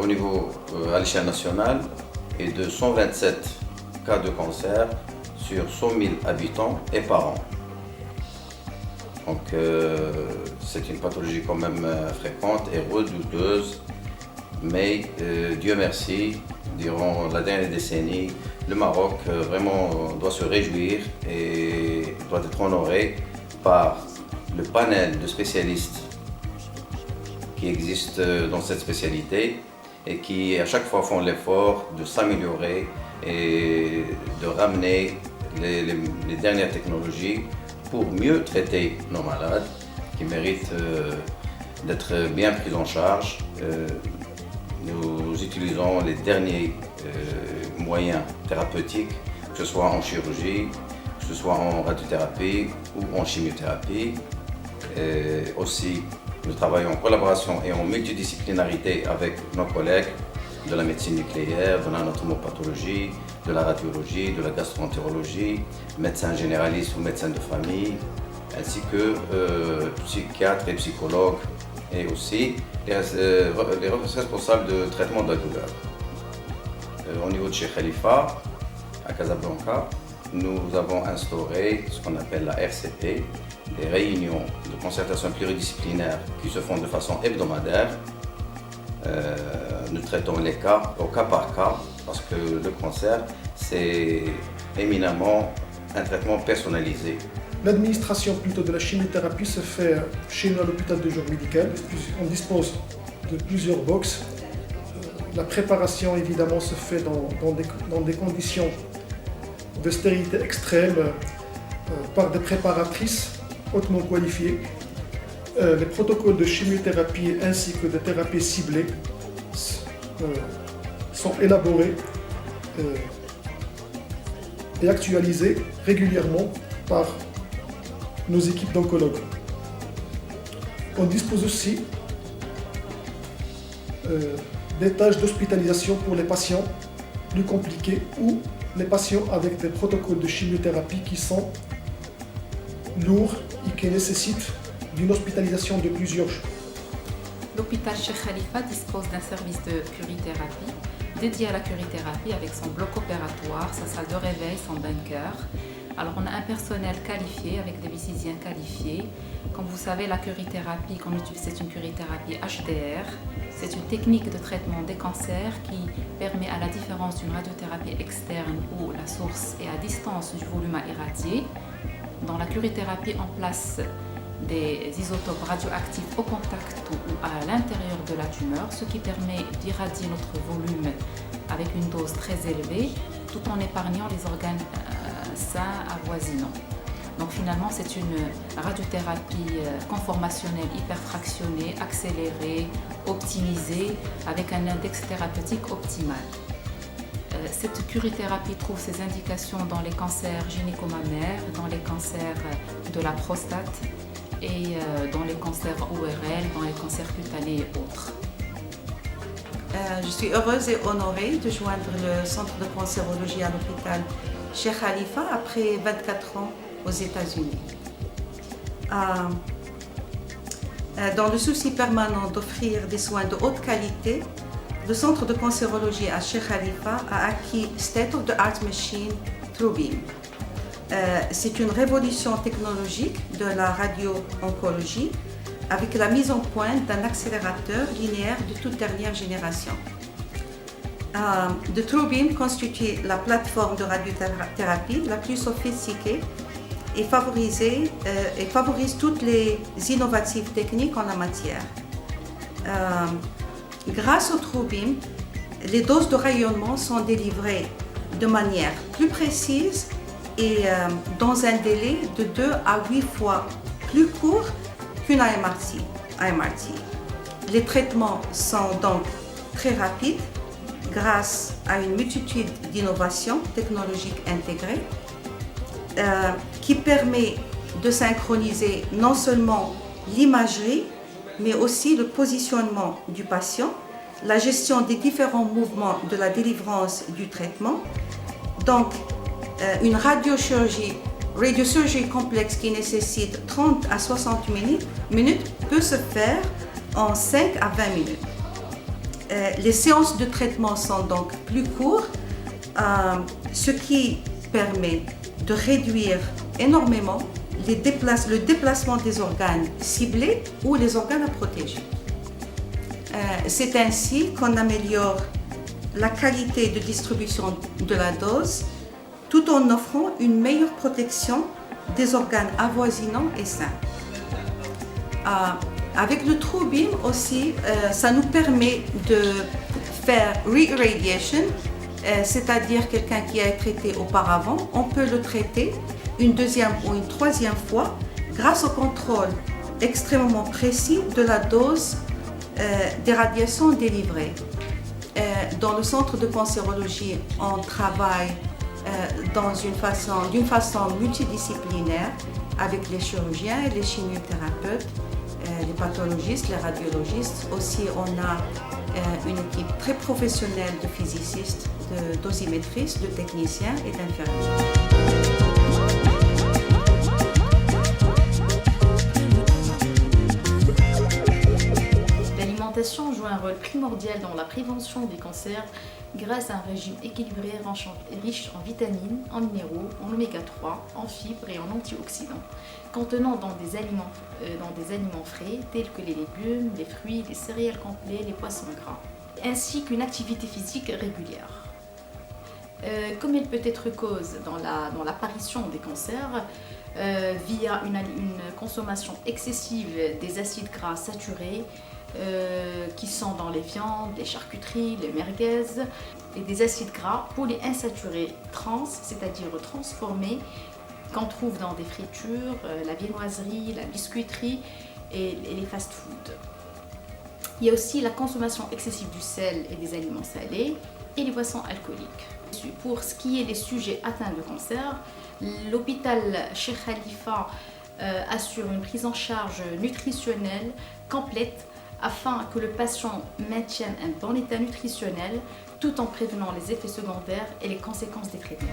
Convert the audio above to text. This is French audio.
au niveau à l'échelle nationale est de 127 cas de cancer sur 100 000 habitants et par an. Donc c'est une pathologie quand même fréquente et redouteuse, mais Dieu merci, durant la dernière décennie, le Maroc vraiment doit se réjouir et doit être honoré par le panel de spécialistes qui existent dans cette spécialité et qui à chaque fois font l'effort de s'améliorer et de ramener les dernières technologies pour mieux traiter nos malades qui méritent d'être bien pris en charge. Nous utilisons les derniers moyens thérapeutiques, que ce soit en chirurgie, que ce soit en radiothérapie ou en chimiothérapie. Aussi, nous travaillons en collaboration et en multidisciplinarité avec nos collègues de la médecine nucléaire, de l'anatomopathologie, de la radiologie, de la gastroentérologie, médecins généralistes ou médecins de famille, ainsi que psychiatres et psychologues, et aussi les responsables de traitement de la douleur. Au niveau de chez Khalifa, à Casablanca, nous avons instauré ce qu'on appelle la RCP, des réunions de concertation pluridisciplinaire qui se font de façon hebdomadaire. Nous traitons les cas au cas par cas parce que le cancer, c'est éminemment un traitement personnalisé. L'administration plutôt de la chimiothérapie se fait chez nous à l'hôpital de jour médical. On dispose de plusieurs box. La préparation évidemment se fait dans des conditions de stérilité extrême par des préparatrices hautement qualifiées. Les protocoles de chimiothérapie ainsi que de thérapie ciblée sont élaborés et actualisés régulièrement par nos équipes d'oncologues. On dispose aussi des tâches d'hospitalisation pour les patients plus compliqués ou les patients avec des protocoles de chimiothérapie qui sont lourds et qui nécessitent d'une hospitalisation de plusieurs jours. L'hôpital Cheikh Khalifa dispose d'un service de curithérapie dédié à la curithérapie avec son bloc opératoire, sa salle de réveil, son bunker. Alors on a un personnel qualifié avec des physiciens qualifiés. Comme vous savez, la curithérapie qu'on utilise, c'est une curithérapie HDR. C'est une technique de traitement des cancers qui permet, à la différence d'une radiothérapie externe où la source est à distance du volume à irradier, dans la curithérapie on place des isotopes radioactifs au contact ou à l'intérieur de la tumeur, ce qui permet d'irradier notre volume avec une dose très élevée tout en épargnant les organes sains avoisinants. Donc finalement c'est une radiothérapie conformationnelle hyperfractionnée, accélérée, optimisée avec un index thérapeutique optimal. Cette curithérapie trouve ses indications dans les cancers gynéco-mammaires, dans les cancers de la prostate et dans les cancers ORL, dans les cancers cutanés et autres. Je suis heureuse et honorée de joindre le centre de cancérologie à l'hôpital Cheikh Khalifa après 24 ans aux États-Unis. Dans le souci permanent d'offrir des soins de haute qualité, le centre de cancérologie à Cheikh Khalifa a acquis state-of-the-art machine TrueBeam. C'est une révolution technologique de la radio-oncologie avec la mise en pointe d'un accélérateur linéaire de toute dernière génération. The TrueBeam constitue la plateforme de radiothérapie la plus sophistiquée et favorise toutes les innovatives techniques en la matière. Grâce au TrueBeam, les doses de rayonnement sont délivrées de manière plus précise et dans un délai de 2 à 8 fois plus court qu'une IMRT. Les traitements sont donc très rapides grâce à une multitude d'innovations technologiques intégrées qui permet de synchroniser non seulement l'imagerie mais aussi le positionnement du patient, la gestion des différents mouvements de la délivrance du traitement. Donc, une radiochirurgie complexe qui nécessite 30 à 60 minutes peut se faire en 5 à 20 minutes. Les séances de traitement sont donc plus courtes, ce qui permet de réduire énormément le déplacement des organes ciblés ou les organes à protéger. C'est ainsi qu'on améliore la qualité de distribution de la dose tout en offrant une meilleure protection des organes avoisinants et sains. Avec le TrueBeam aussi, ça nous permet de faire re-irradiation, c'est-à-dire quelqu'un qui a été traité auparavant, on peut le traiter une deuxième ou une troisième fois grâce au contrôle extrêmement précis de la dose des radiations délivrées. Dans le centre de cancérologie, on travaille d'une façon multidisciplinaire avec les chirurgiens, les chimiothérapeutes, les pathologistes, les radiologistes. Aussi, on a une équipe très professionnelle de physicists, de dosimétristes, de techniciens et d'infirmiers. L'alimentation joue un rôle primordial dans la prévention des cancers grâce à un régime équilibré riche en vitamines, en minéraux, en oméga 3, en fibres et en antioxydants, contenant dans des aliments frais tels que les légumes, les fruits, les céréales complets, les poissons gras, ainsi qu'une activité physique régulière. Comme elle peut être cause dans l'apparition des cancers via une consommation excessive des acides gras saturés, qui sont dans les viandes, les charcuteries, les merguez, et des acides gras polyinsaturés trans, c'est-à-dire transformés, qu'on trouve dans des fritures, la viennoiserie, la biscuiterie et les fast-foods. Il y a aussi la consommation excessive du sel et des aliments salés et les boissons alcooliques. Pour ce qui est des sujets atteints de cancer, l'hôpital Cheikh Khalifa assure une prise en charge nutritionnelle complète afin que le patient maintienne un bon état nutritionnel tout en prévenant les effets secondaires et les conséquences des traitements.